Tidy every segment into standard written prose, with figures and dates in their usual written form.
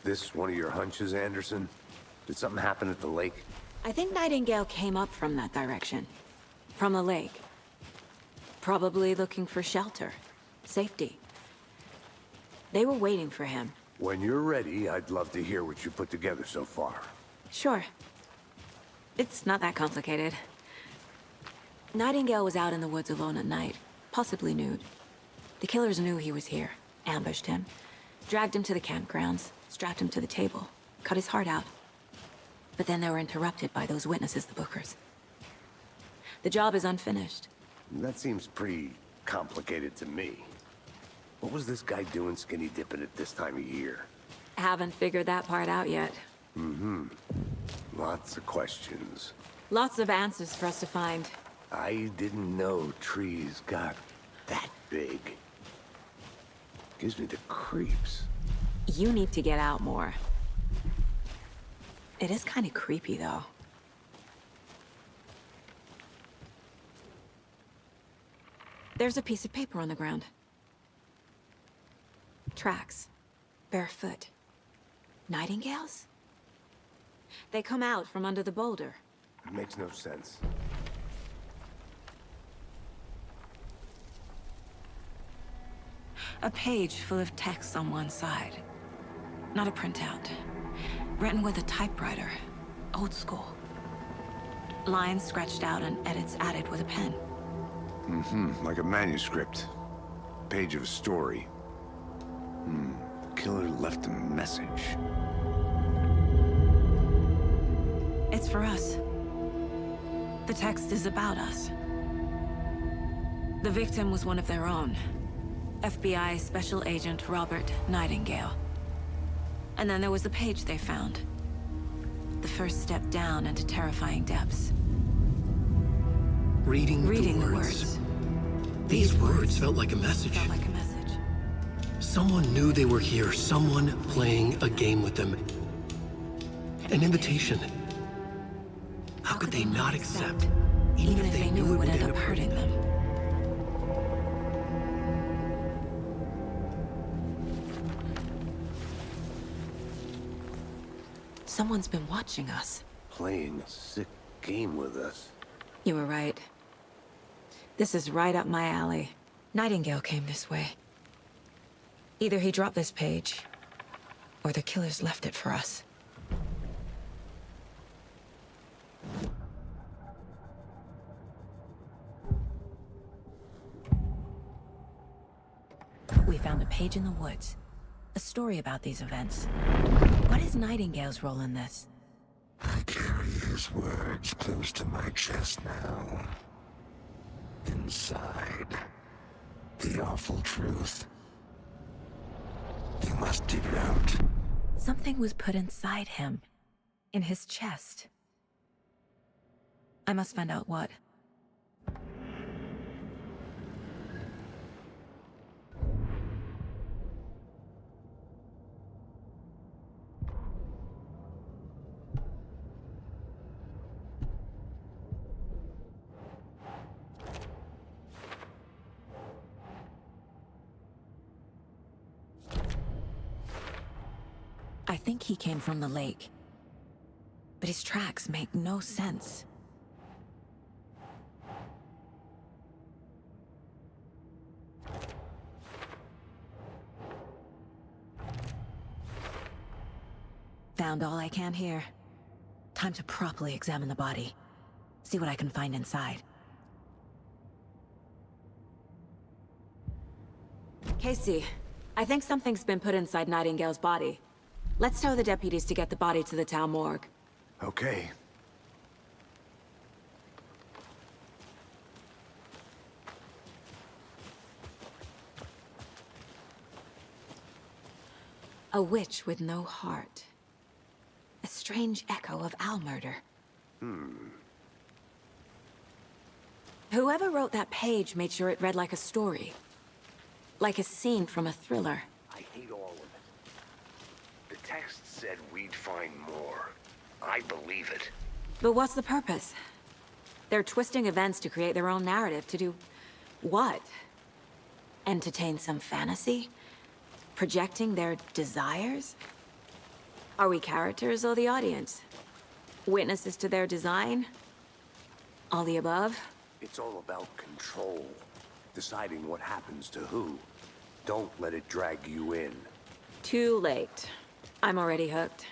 This one of your hunches, Anderson? Did something happen at the lake? I think Nightingale came up from that direction. From the lake. Probably looking for shelter. Safety. They were waiting for him. When you're ready, I'd love to hear what you put together so far. Sure. It's not that complicated. Nightingale was out in the woods alone at night, possibly nude. The killers knew he was here, ambushed him, dragged him to the campgrounds, strapped him to the table, cut his heart out. But then they were interrupted by those witnesses, the Bookers. The job is unfinished. That seems pretty complicated to me. What was this guy doing skinny dipping at this time of year? Haven't figured that part out yet. Lots of questions. Lots of answers for us to find. I didn't know trees got that big. Gives me the creeps. You need to get out more. It is kind of creepy, though. There's a piece of paper on the ground. Tracks. Barefoot. Nightingales? They come out from under the boulder. It makes no sense. A page full of text on one side. Not a printout. Written with a typewriter. Old school. Lines scratched out and edits added with a pen. Like a manuscript. Page of a story. The killer left a message. It's for us. The text is about us. The victim was one of their own. FBI Special Agent Robert Nightingale. And then there was the page they found. The first step down into terrifying depths. Reading the words. These words felt like a message. Felt like a message. Someone knew they were here, someone playing a game with them. An invitation. How could they not accept, even if they knew it would end up hurting them? Someone's been watching us. Playing a sick game with us. You were right. This is right up my alley. Nightingale came this way. Either he dropped this page, or the killers left it for us. We found a page in the woods. A story about these events. What is Nightingale's role in this? I carry his words close to my chest now. Inside, the awful truth. You must dig it out. Something was put inside him. In his chest. I must find out what. I think he came from the lake. But his tracks make no sense. Found all I can here. Time to properly examine the body. See what I can find inside. Casey, I think something's been put inside Nightingale's body. Let's tell the deputies to get the body to the town morgue. Okay. A witch with no heart. A strange echo of owl murder. Whoever wrote that page made sure it read like a story. Like a scene from a thriller. I hate all of it. The text said we'd find more. I believe it. But what's the purpose? They're twisting events to create their own narrative. To do what? Entertain some fantasy? Projecting their desires? Are we characters or the audience? Witnesses to their design? All the above? It's all about control. Deciding what happens to who. Don't let it drag you in. Too late. I'm already hooked.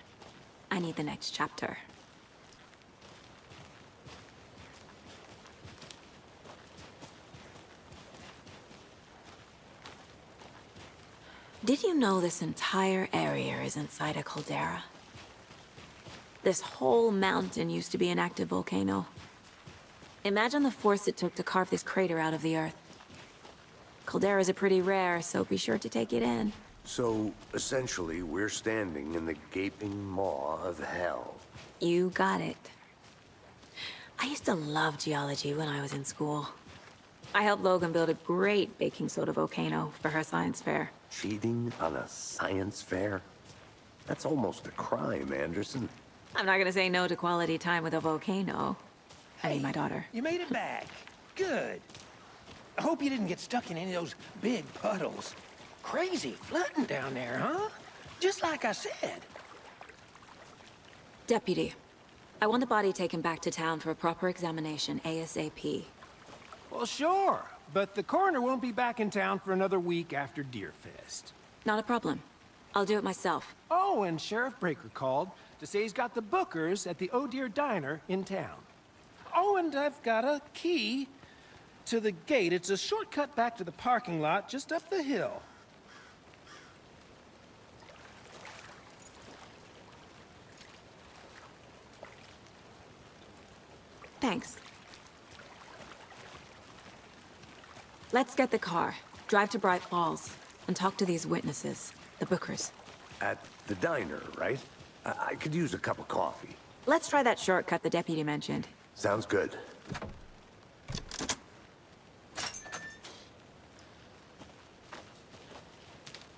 I need the next chapter. Did you know this entire area is inside a caldera? This whole mountain used to be an active volcano. Imagine the force it took to carve this crater out of the earth. Calderas are pretty rare, so be sure to take it in. So, essentially, we're standing in the gaping maw of hell. You got it. I used to love geology when I was in school. I helped Logan build a great baking soda volcano for her science fair. Cheating on a science fair? That's almost a crime, Anderson. I'm not gonna say no to quality time with a volcano. I mean, my daughter. You made it back. Good. I hope you didn't get stuck in any of those big puddles. Crazy flooding down there, huh? Just like I said. Deputy, I want the body taken back to town for a proper examination, ASAP. Well, sure, but the coroner won't be back in town for another week after Deerfest. Not a problem. I'll do it myself. Oh, and Sheriff Breaker called to say he's got the bookers at the Oh Dear Diner in town. Oh, and I've got a key to the gate. It's a shortcut back to the parking lot just up the hill. Thanks. Let's get the car, drive to BrightFalls, and talk to these witnesses, the bookers. At the diner, right? I could use a cup of coffee. Let's try that shortcut the deputy mentioned. Sounds good.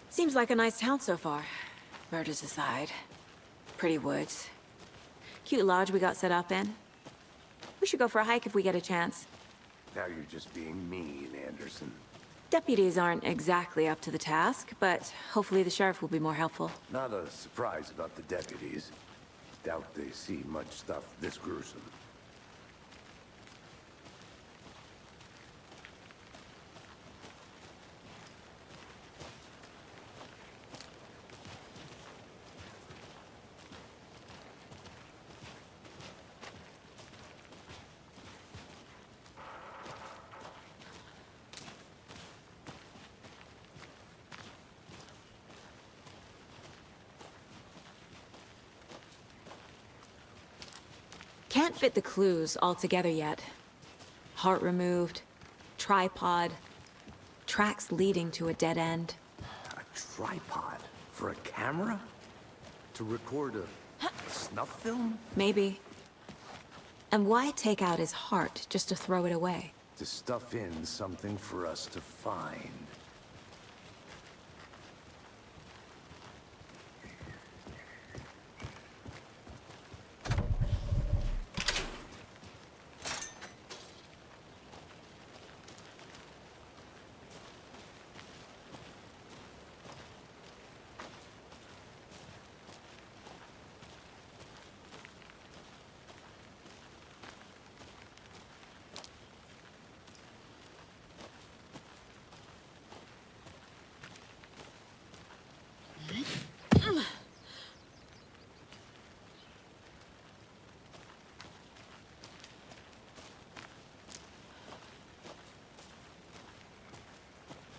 Seems like a nice town so far. Murders aside. Pretty woods. Cute lodge we got set up in. We should go for a hike if we get a chance. Now you're just being mean, Anderson. Deputies aren't exactly up to the task, but hopefully the sheriff will be more helpful. Not a surprise about the deputies. Doubt they see much stuff this gruesome. Can't fit the clues all together yet. Heart removed, tripod, tracks leading to a dead end. A tripod? For a camera? To record a snuff film? Maybe. And why take out his heart just to throw it away? To stuff in something for us to find.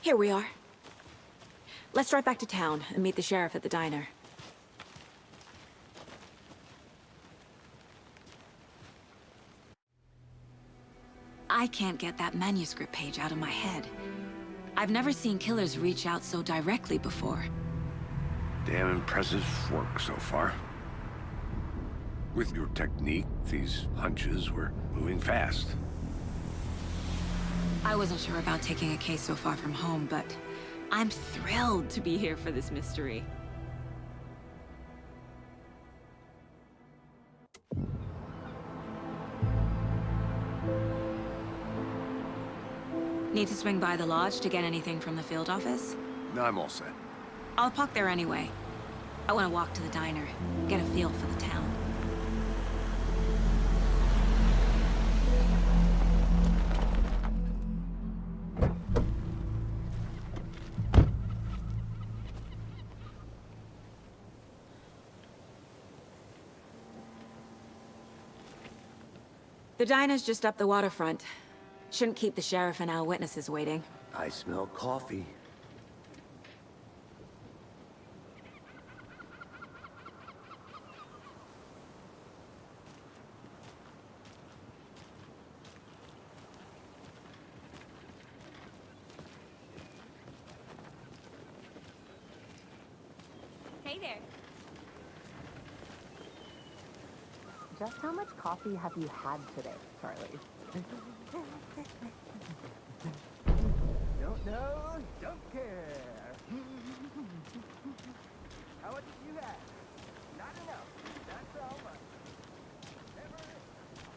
Here we are. Let's drive back to town and meet the sheriff at the diner. I can't get that manuscript page out of my head. I've never seen killers reach out so directly before. Damn impressive work so far. With your technique, these hunches were moving fast. I wasn't sure about taking a case so far from home, but I'm thrilled to be here for this mystery. Need to swing by the lodge to get anything from the field office? No, I'm all set. I'll park there anyway. I want to walk to the diner, get a feel for the town. The diner's just up the waterfront. Shouldn't keep the sheriff and our witnesses waiting. I smell coffee. Hey there. Just how much coffee have you had today, Charlie? Don't know, don't care. How much did you have? Not enough. That's all much. Never...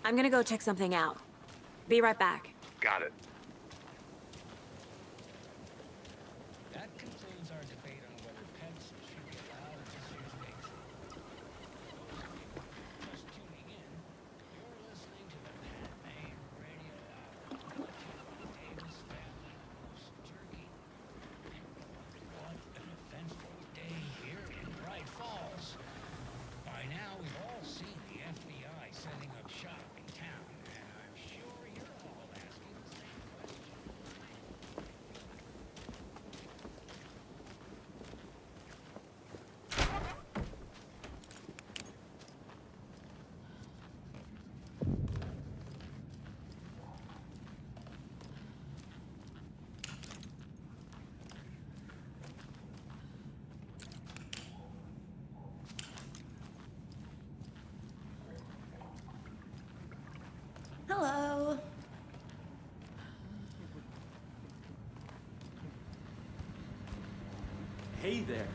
I'm gonna go check something out. Be right back. Got it. That concludes our debate on whether pets should be allowed in this year's nation. Just tuning in, you're listening to the Man-Made Radio Hour, brought to you by Davis Family Roast Jerky. What an eventful day here in Bright Falls. By now, we've all seen the FBI setting up shop in town, and I'm sure you're all asking the same question. Hello. Hey there.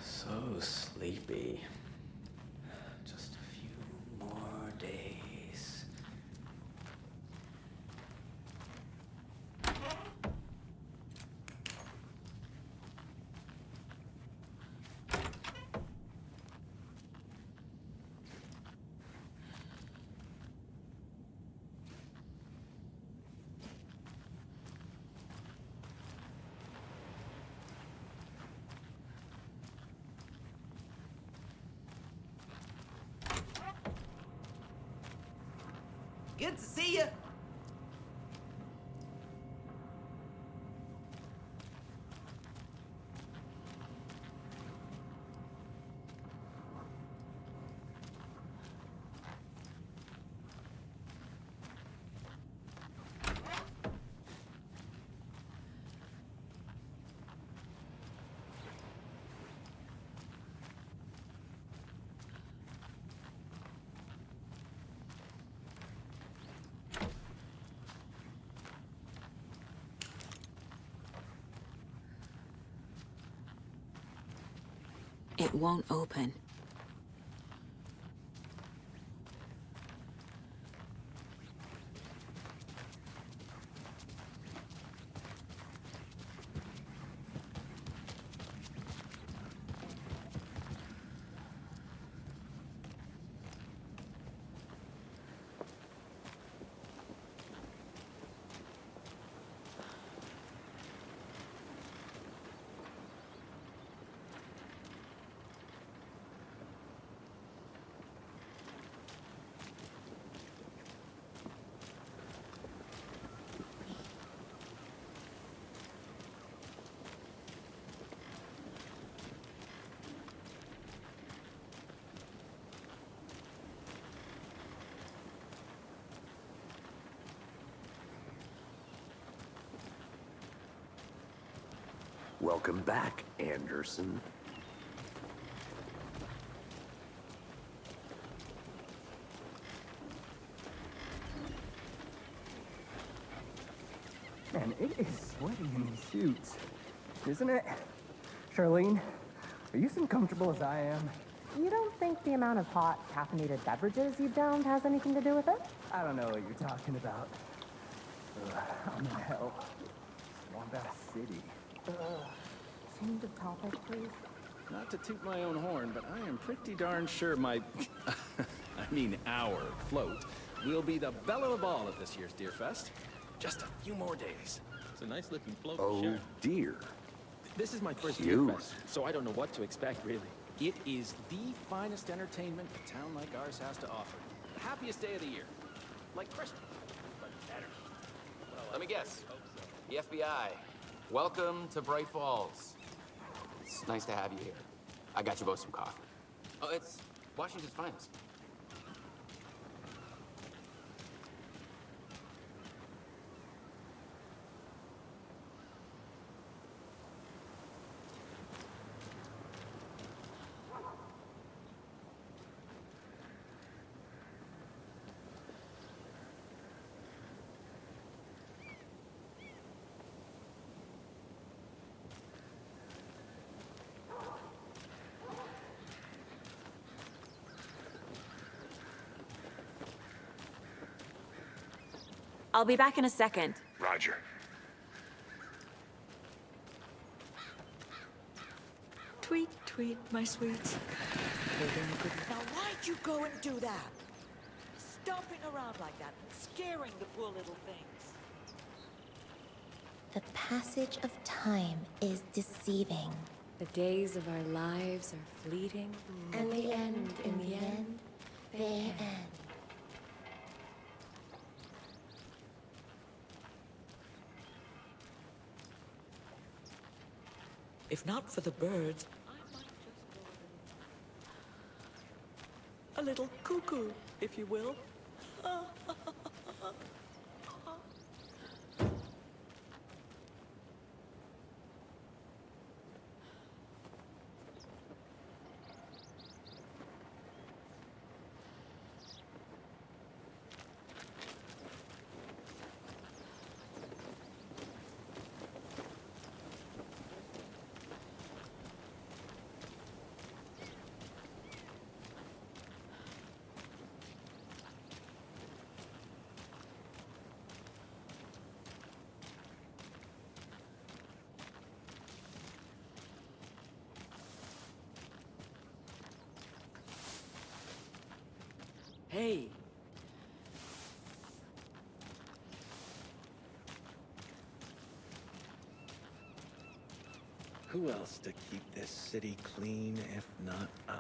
So sleepy. Just a few more days. Good to see you. It won't open. Welcome back, Anderson. Man, it is sweaty in these suits, isn't it? Charlene, are you as uncomfortable as I am? You don't think the amount of hot, caffeinated beverages you've downed has anything to do with it? I don't know what you're talking about. I'm in hell. Swamp ass city. Change of topic, please. Not to toot my own horn, but I am pretty darn sure my, I mean our float will be the belle of the ball at this year's Deer Fest. Just a few more days. It's a nice looking float. Oh dear. This is my first Cute. Deer Fest, so I don't know what to expect really. It is the finest entertainment a town like ours has to offer. The happiest day of the year. Like Christmas, but better. Let me guess. The FBI. Welcome to BrightFalls. It's nice to have you here. I got you both some coffee. Oh, it's Washington's finest. I'll be back in a second. Roger. Tweet, tweet, my sweets. Now why'd you go and do that? Stomping around like that and scaring the poor little things. The passage of time is deceiving. The days of our lives are fleeting, And they end in the end, they end. If not for the birds, I might just go a little cuckoo, if you will. Hey. Who else to keep this city clean if not I?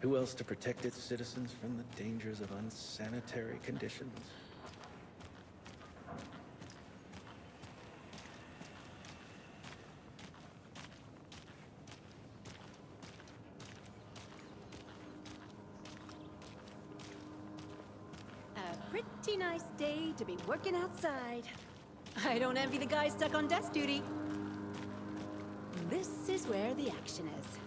Who else to protect its citizens from the dangers of unsanitary conditions? Pretty nice day to be working outside. I don't envy the guy stuck on desk duty. This is where the action is.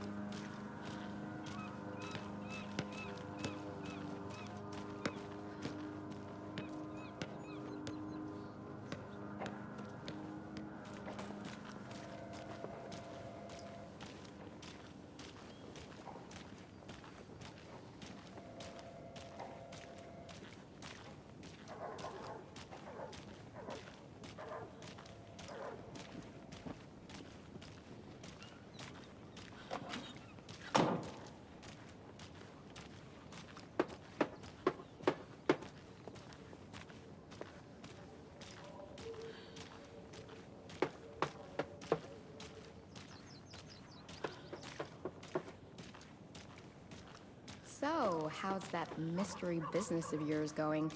So, how's that mystery business of yours going?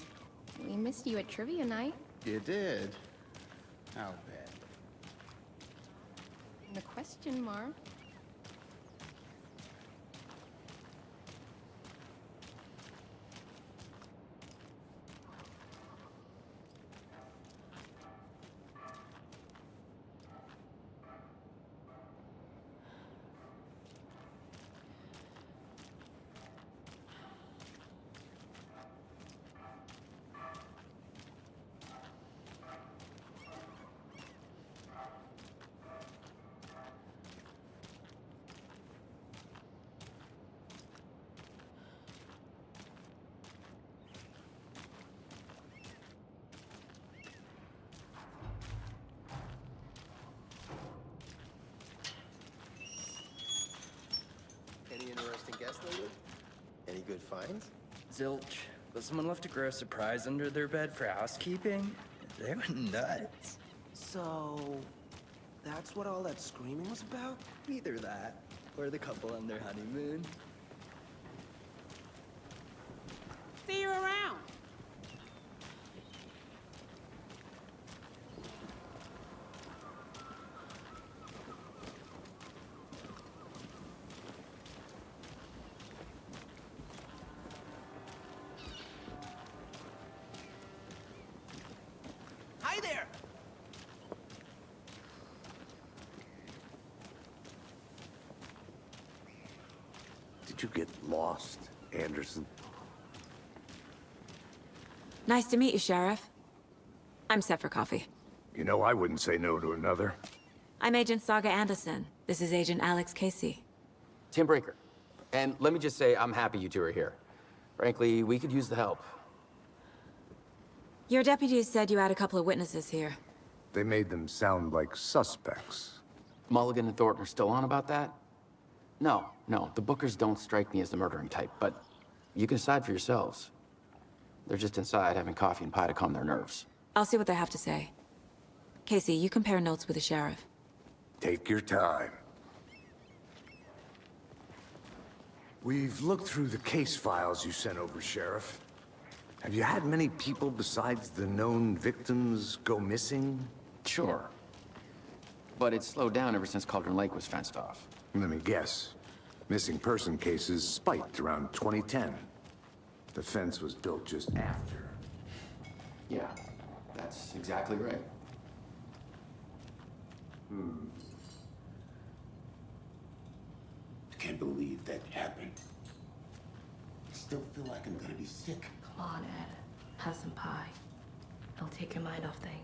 We missed you at trivia night. You did? How bad? The question mark. guest lately? Any good finds? Zilch. But someone left a gross surprise under their bed for housekeeping. They went nuts. So, that's what all that screaming was about? Either that, or the couple on their honeymoon. See you around. Hi there! Did you get lost, Anderson? Nice to meet you, Sheriff. I'm set for coffee. You know, I wouldn't say no to another. I'm Agent Saga Anderson. This is Agent Alex Casey. Tim Breaker. And let me just say, I'm happy you two are here. Frankly, we could use the help. Your deputies said you had a couple of witnesses here. They made them sound like suspects. Mulligan and Thornton are still on about that? No, the Bookers don't strike me as the murdering type, but you can decide for yourselves. They're just inside having coffee and pie to calm their nerves. I'll see what they have to say. Casey, you compare notes with the sheriff. Take your time. We've looked through the case files you sent over, Sheriff. Have you had many people besides the known victims go missing? Sure. But it's slowed down ever since Cauldron Lake was fenced off. Let me guess. Missing person cases spiked around 2010. The fence was built just after. Yeah, that's exactly right. I can't believe that happened. I still feel like I'm gonna be sick. Come on, Ed. Have some pie. It'll take your mind off things.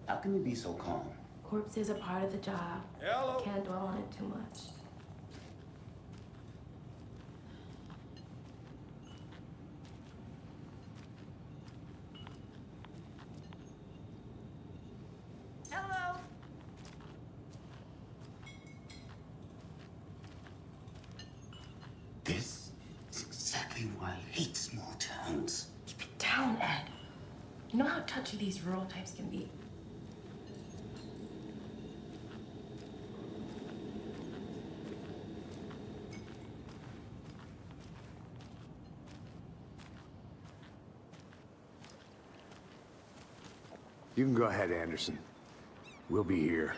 How can you be so calm? Corpses are part of the job. Hello. Can't dwell on it too much. Hello. This is exactly why I hate small towns. Keep it down, Ed. You know how touchy these rural types can be. You can go ahead, Anderson. We'll be here.